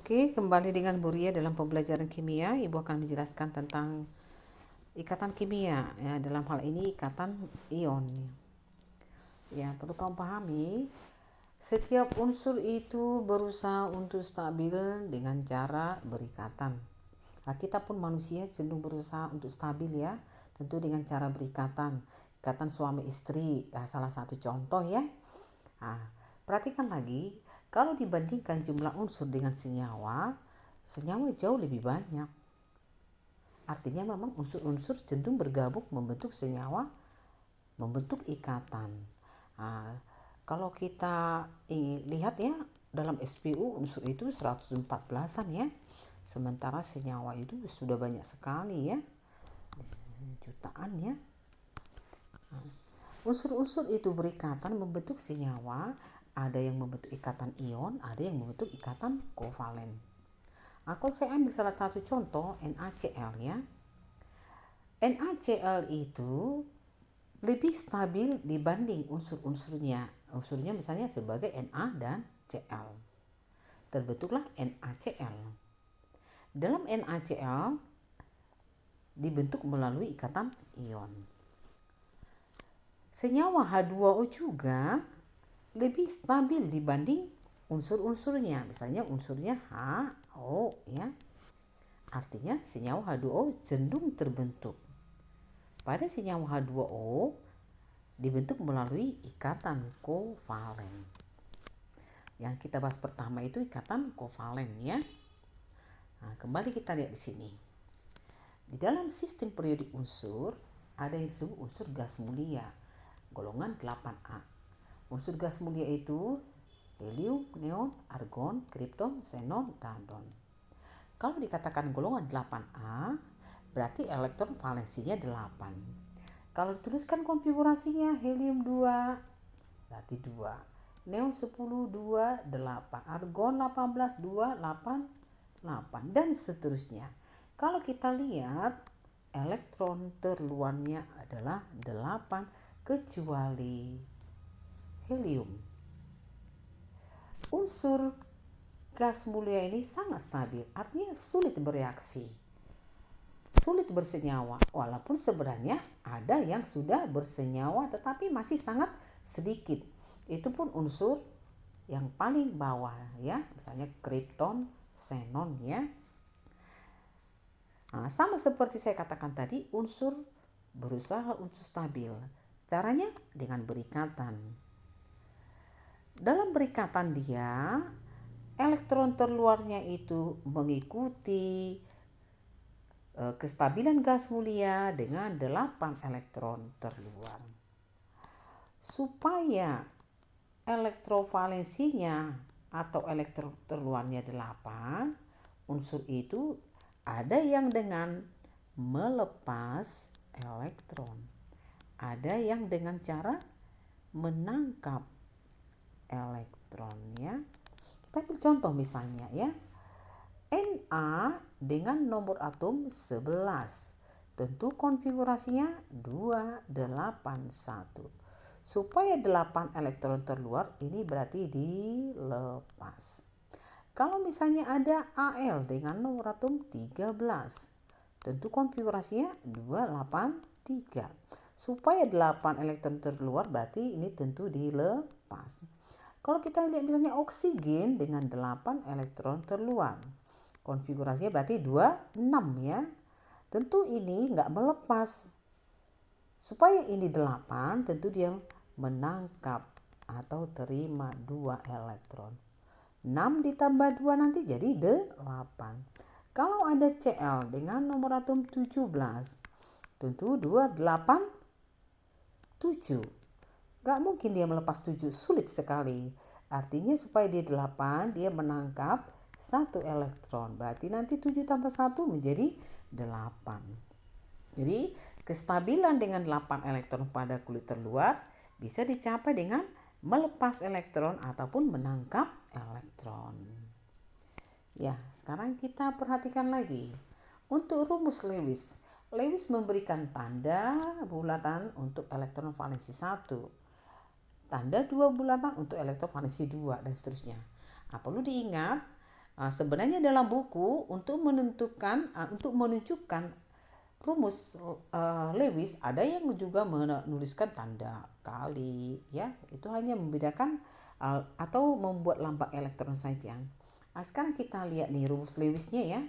Oke, kembali dengan Bu Ria dalam pembelajaran kimia. Ibu akan menjelaskan tentang ikatan kimia, ya, dalam hal ini ikatan ion. Ya, perlu kamu pahami, setiap unsur itu berusaha untuk stabil dengan cara berikatan. Nah, kita pun manusia cenderung berusaha untuk stabil, ya, tentu dengan cara berikatan. Ikatan suami istri, ya, salah satu contoh, ya. Nah, perhatikan lagi, kalau dibandingkan jumlah unsur dengan senyawa, senyawa jauh lebih banyak. Artinya memang unsur-unsur cenderung bergabung membentuk senyawa, membentuk ikatan. Nah, kalau kita lihat, ya, dalam SPU unsur itu 114-an, ya. Sementara senyawa itu sudah banyak sekali, ya. Jutaan, ya. Unsur-unsur itu berikatan membentuk senyawa, ada yang membentuk ikatan ion, ada yang membentuk ikatan kovalen. Kalau saya ambil salah satu contoh NaCl, ya. NaCl itu lebih stabil dibanding unsur-unsurnya. Unsurnya misalnya sebagai Na dan Cl. Terbentuklah NaCl. Dalam NaCl dibentuk melalui ikatan ion. Senyawa H2O juga lebih stabil dibanding unsur-unsurnya. Misalnya unsurnya HO, ya. Artinya senyawa H2O cenderung terbentuk. Pada senyawa H2O dibentuk melalui ikatan kovalen. Yang kita bahas pertama itu ikatan kovalen, ya. Nah, kembali kita lihat di sini. Di dalam sistem periodik unsur ada yang disebut unsur gas mulia, golongan 8A. Unsur gas mulia itu helium, neon, argon, kripton, xenon, radon. Kalau dikatakan golongan 8A, berarti elektron valensinya 8. Kalau dituliskan konfigurasinya helium 2, berarti 2. Neon 10, 2, 8. Argon 18, 2, 8, 8. Dan seterusnya. Kalau kita lihat, elektron terluarnya adalah 8 kecuali helium. Unsur gas mulia ini sangat stabil, artinya sulit bereaksi, sulit bersenyawa, walaupun sebenarnya ada yang sudah bersenyawa tetapi masih sangat sedikit. Itu pun unsur yang paling bawah, ya, misalnya kripton, xenon, ya. Nah, sama seperti saya katakan tadi, unsur berusaha untuk stabil. Caranya dengan berikatan. Dalam berikatan dia, elektron terluarnya itu mengikuti kestabilan gas mulia dengan 8 elektron terluar. Supaya elektrovalensinya atau elektron terluarnya 8, unsur itu ada yang dengan melepas elektron, ada yang dengan cara menangkap elektron, ya. Kita ambil contoh misalnya, ya. Na dengan nomor atom 11. Tentu konfigurasinya 281. Supaya 8 elektron terluar, ini berarti dilepas. Kalau misalnya ada Al dengan nomor atom 13, tentu konfigurasinya 283. Supaya 8 elektron terluar, berarti ini tentu dilepas. Kalau kita lihat misalnya oksigen dengan 8 elektron terluar, konfigurasinya berarti 26, ya. Tentu ini nggak melepas. Supaya ini 8, tentu dia menangkap atau terima 2 elektron. 6 ditambah 2 nanti jadi 8. Kalau ada Cl dengan nomor atom 17, tentu 287. Gak mungkin dia melepas 7, sulit sekali. Artinya supaya dia 8, dia menangkap 1 elektron. Berarti nanti 7 tambah 1 menjadi 8. Jadi kestabilan dengan 8 elektron pada kulit terluar bisa dicapai dengan melepas elektron ataupun menangkap elektron. Ya, sekarang kita perhatikan lagi. Untuk rumus Lewis, Lewis memberikan tanda bulatan untuk elektron valensi 1, tanda 2 bulatan untuk elektron valensi 2, dan seterusnya. Nah, perlu diingat, Sebenarnya dalam buku untuk menunjukkan rumus Lewis ada yang juga menuliskan tanda kali ya. Itu hanya membedakan atau membuat lambang elektron saja. Sekarang kita lihat nih rumus Lewisnya ya.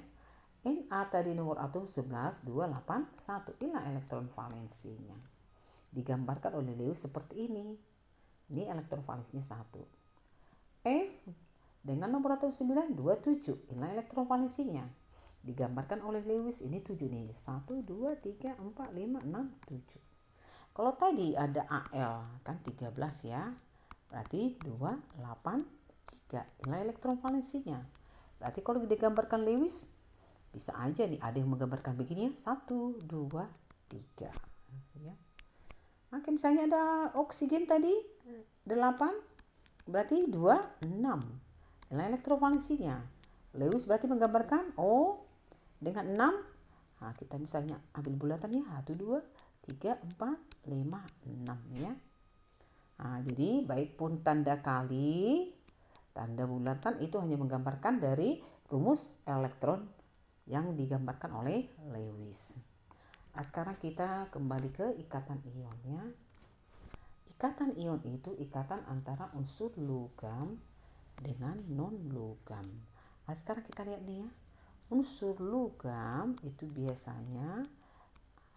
Na tadi nomor atom 11, 2, 8, 1. Inilah elektron valensinya. Digambarkan oleh Lewis seperti ini. Ini elektron valensinya 1. F dengan nomor atom 9, 2, 7. Inilah elektron valensinya. Digambarkan oleh Lewis ini 7 nih. 1, 2, 3, 4, 5, 6, 7. Kalau tadi ada Al kan 13 ya. Berarti 2, 8, 3. Inilah elektron valensinya. Berarti kalau digambarkan Lewis bisa aja nih ada yang menggambarkan begini ya. 1, 2, 3. Ya. Oke, misalnya ada oksigen tadi 8. Berarti 2, 6. Inilah elektron valensinya. Lewis berarti menggambarkan dengan 6. Nah, kita misalnya ambil bulatannya 1, 2, 3, 4, 5, 6 ya. Nah, jadi baik pun tanda kali, tanda bulatan itu hanya menggambarkan dari rumus elektron yang digambarkan oleh Lewis. Nah, sekarang kita kembali ke ikatan ion ya. Ikatan ion itu ikatan antara unsur logam dengan non-logam. Nah, sekarang kita lihat nih ya. Unsur logam itu biasanya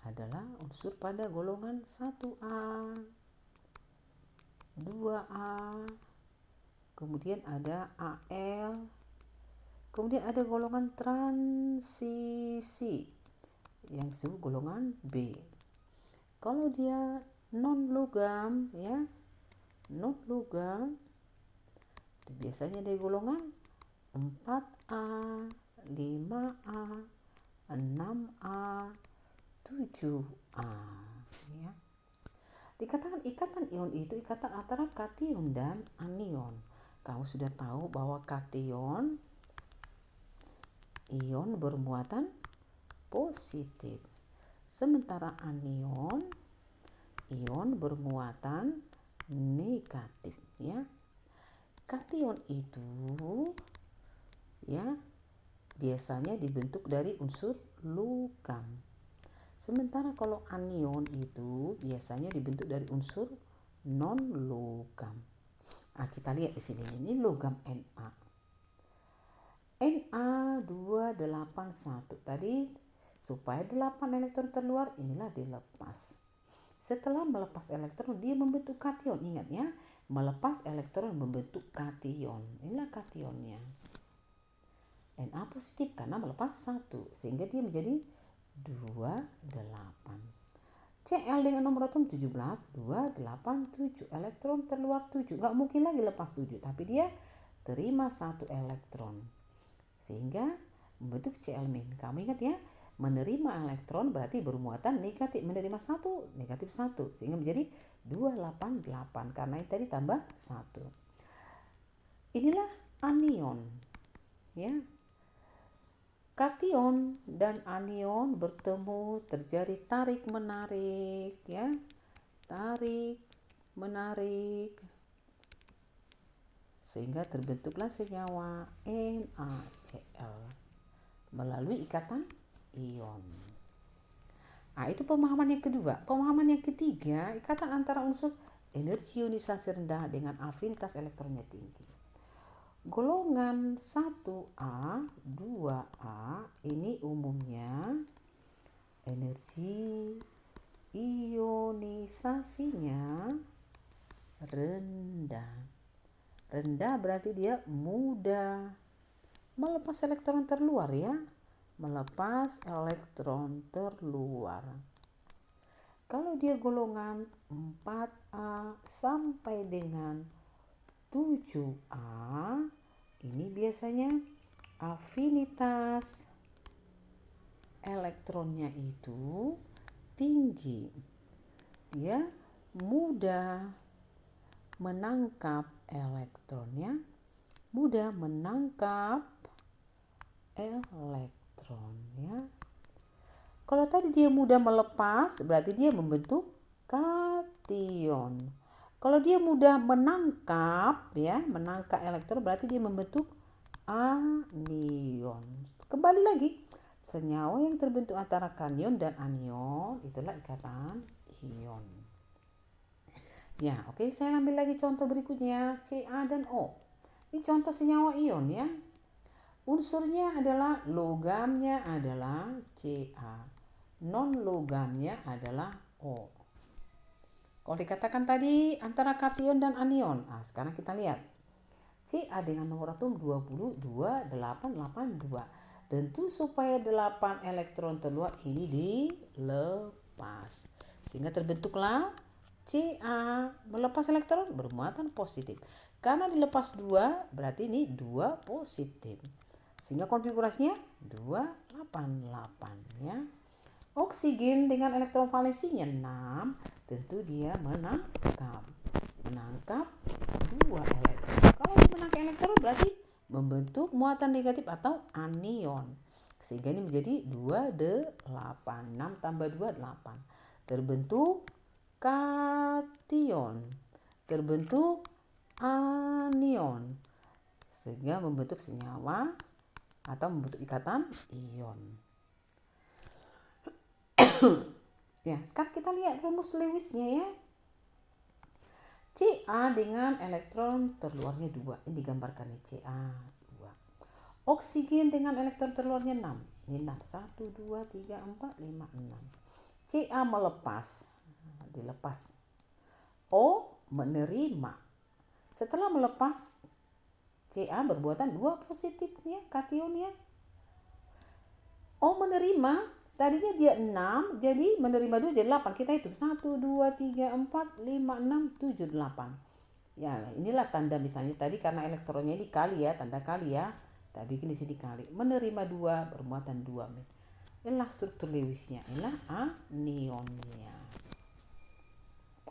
adalah unsur pada golongan 1A, 2A, kemudian ada Al, kemudian ada golongan transisi yang disebut golongan B. Kalau dia non logam ya, non logam itu biasanya dari golongan 4A, 5A, 6A, 7A ya. Dikatakan ikatan ion itu ikatan antara kation dan anion. Kamu sudah tahu bahwa kation ion bermuatan positif. Sementara anion ion bermuatan negatif ya. Kation itu ya biasanya dibentuk dari unsur logam. Sementara kalau anion itu biasanya dibentuk dari unsur non logam. Nah, kita lihat di sini ini logam Na. Na281 tadi supaya 8 elektron terluar inilah dilepas. Setelah melepas elektron dia membentuk kation. Ingat ya, melepas elektron membentuk kation. Inilah kationnya. Na positif karena melepas 1 sehingga dia menjadi 28. Cl dengan nomor atom 17, 2, 8, 7. Elektron terluar 7. Nggak mungkin lagi lepas 7, tapi dia terima 1 elektron. Sehingga membentuk Cl-. Kamu ingat ya, menerima elektron berarti bermuatan negatif. Menerima 1, negatif 1. Sehingga menjadi 288 karena tadi tambah 1. Inilah anion. Ya. Kation dan anion bertemu terjadi tarik menarik ya. Tarik menarik sehingga terbentuklah senyawa NaCl melalui ikatan ion. Nah, itu pemahaman yang kedua. Pemahaman yang ketiga, ikatan antara unsur energi ionisasi rendah dengan afinitas elektronnya tinggi. Golongan 1A, 2A ini umumnya energi ionisasinya rendah. Rendah berarti dia mudah melepas elektron terluar ya. Melepas elektron terluar. Kalau dia golongan 4A sampai dengan 7A ini biasanya afinitas elektronnya itu tinggi. Dia mudah menangkap elektronnya, mudah menangkap elektron ya. Kalau tadi dia mudah melepas berarti dia membentuk kation. Kalau dia mudah menangkap ya, menangkap elektron berarti dia membentuk anion. Kembali lagi, senyawa yang terbentuk antara kation dan anion itulah ikatan ion. Ya, oke, saya ambil lagi contoh berikutnya, Ca dan O. Ini contoh senyawa ion ya. Unsurnya adalah, logamnya adalah Ca, non logamnya adalah O. Kalau dikatakan tadi antara kation dan anion, sekarang kita lihat. Ca dengan nomor atom 22,882. Tentu supaya 8 elektron terluar ini dilepas. Sehingga terbentuklah Ca, melepas elektron bermuatan positif. Karena dilepas 2, berarti ini 2 positif. Sehingga konfigurasinya 288 ya. Oksigen dengan elektron valensinya 6, tentu dia menangkap 2 elektron. Kalau dia menangkap elektron berarti membentuk muatan negatif atau anion. Sehingga ini menjadi 2D8, 6 tambah 2, 8. Terbentuk kation, terbentuk anion. Sehingga membentuk senyawa atau membentuk ikatan ion. Ya, sekarang kita lihat rumus Lewisnya ya. Ca dengan elektron terluarnya 2. Ini digambarkan nih, Ca 2. Oksigen dengan elektron terluarnya 6. Ini 6. 1, 2, 3, 4, 5, 6. Ca melepas. Dilepas. O menerima. Setelah melepas, Ca berbuatan 2 positif ya, kationnya. O menerima. Tadinya dia 6, jadi menerima 2 jadi 8. Kita hitung 1, 2, 3, 4, 5, 6, 7, 8. Ya, inilah tanda misalnya tadi karena elektronnya dikali ya, tanda kali ya. Kita bikin di sini kali. Menerima 2, bermuatan 2. Inilah struktur Lewisnya, inilah anionnya.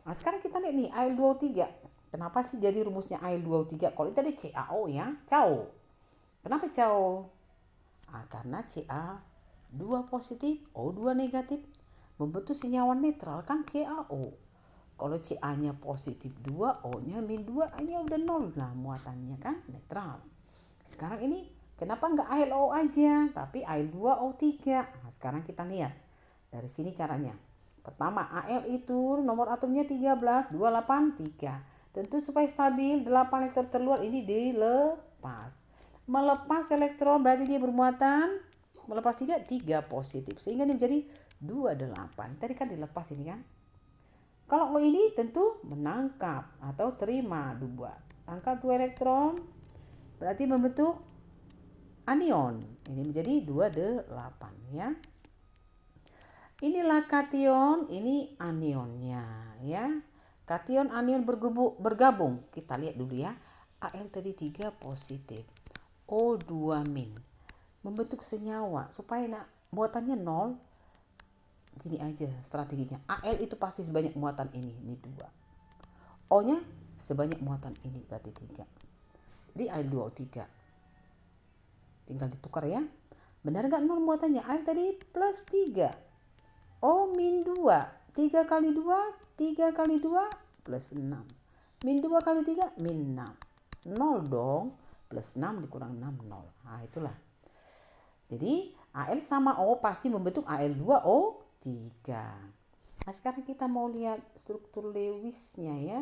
Nah, sekarang kita lihat nih Al2O3. Kenapa sih jadi rumusnya Al2O3? Kalau itu tadi CaO ya, CaO. Kenapa CaO? Karena Ca 2 positif, O2 negatif, membentuk senyawa netral kan CaO. Kalau Ca-nya positif 2, O-nya min 2, hanya udah 0 lah muatannya kan, netral. Sekarang ini kenapa nggak AlO aja, tapi Al2O3. Nah, sekarang kita lihat dari sini caranya. Pertama, Al itu nomor atomnya 13, 283. Tentu supaya stabil 8 elektron terluar ini dilepas. Melepas elektron berarti dia bermuatan, melepas 3 positif. Sehingga ini menjadi 28. Tadi kan dilepas ini kan. Kalau ini tentu menangkap atau terima 2. Tangkap 2 elektron berarti membentuk anion. Ini menjadi 2D8 ya. Inilah kation, ini anionnya ya. Kation anion bergabung. Kita lihat dulu ya. Al tadi 3 positif. O2 min. Membentuk senyawa supaya muatannya 0. Gini aja strateginya. Al itu pasti sebanyak muatan ini 2. O nya sebanyak muatan ini berarti 3. Jadi Al2O3 tinggal ditukar ya. Benar gak 0 muatannya? Al tadi plus 3. O min 2. 3 kali 2, 3 kali 2 plus 6. Min 2 kali 3 min 6. 0 dong. Plus 6 dikurang 6 0. Nah itulah. Jadi Al sama O pasti membentuk Al2O3. Nah sekarang kita mau lihat struktur Lewisnya ya.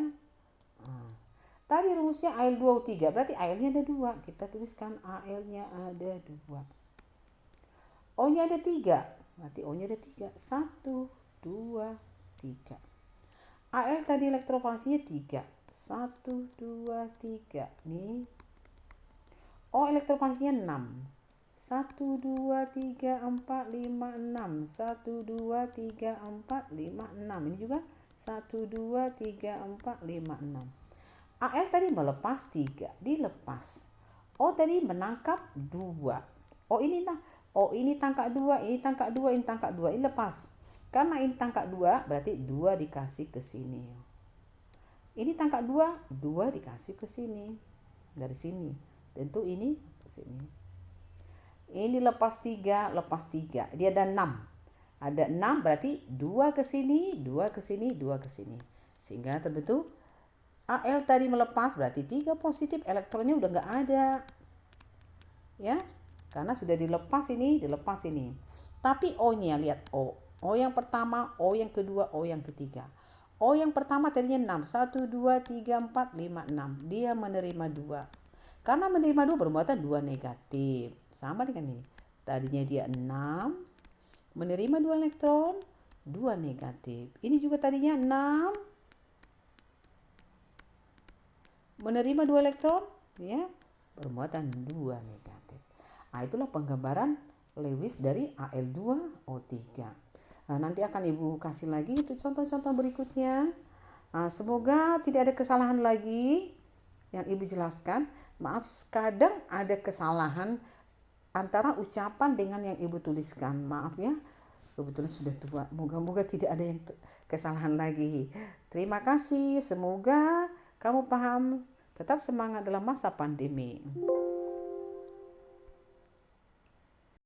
Tadi rumusnya Al2O3 berarti Al-nya ada 2. Kita tuliskan Al-nya ada 2. O-nya ada 3. Berarti O-nya ada 3. 1, 2, 3. Al tadi elektronvalensnya 3. 1, 2, 3. Nih. O elektronvalensnya 6. 1, 2, 3, 4, 5, 6. 1, 2, 3, 4, 5, 6. Ini juga 1, 2, 3, 4, 5, 6. Al tadi melepas 3. Dilepas. O tadi menangkap 2. O ini tangkap 2. Ini tangkap 2. Ini tangkap 2. Ini lepas. Karena ini tangkap 2. Berarti 2 dikasih ke sini. Ini tangkap 2. 2 dikasih ke sini. Dari sini. Tentu ini ke sini. Ini lepas 3, lepas 3. Dia ada 6. Ada 6 berarti 2 ke sini, 2 ke sini, 2 ke sini. Sehingga terbentuk Al tadi melepas berarti 3 positif, elektronnya udah nggak ada. ya. Karena sudah dilepas ini. Tapi O-nya lihat O. O yang pertama, O yang kedua, O yang ketiga. O yang pertama tadinya 6. 1, 2, 3, 4, 5, 6. Dia menerima 2. Karena menerima 2 bermuatan 2 negatif. Sama dengan ini. Tadinya dia 6. Menerima 2 elektron, 2 negatif. Ini juga tadinya 6. Menerima 2 elektron, ya, bermuatan 2 negatif. Nah, itulah penggambaran Lewis dari Al2O3. Nah, nanti akan Ibu kasih lagi itu contoh-contoh berikutnya. Nah, semoga tidak ada kesalahan lagi yang Ibu jelaskan. Maaf, kadang ada kesalahan antara ucapan dengan yang Ibu tuliskan. Maaf ya, kebetulan sudah tua. Moga-moga tidak ada yang kesalahan lagi. Terima kasih. Semoga kamu paham. Tetap semangat dalam masa pandemi.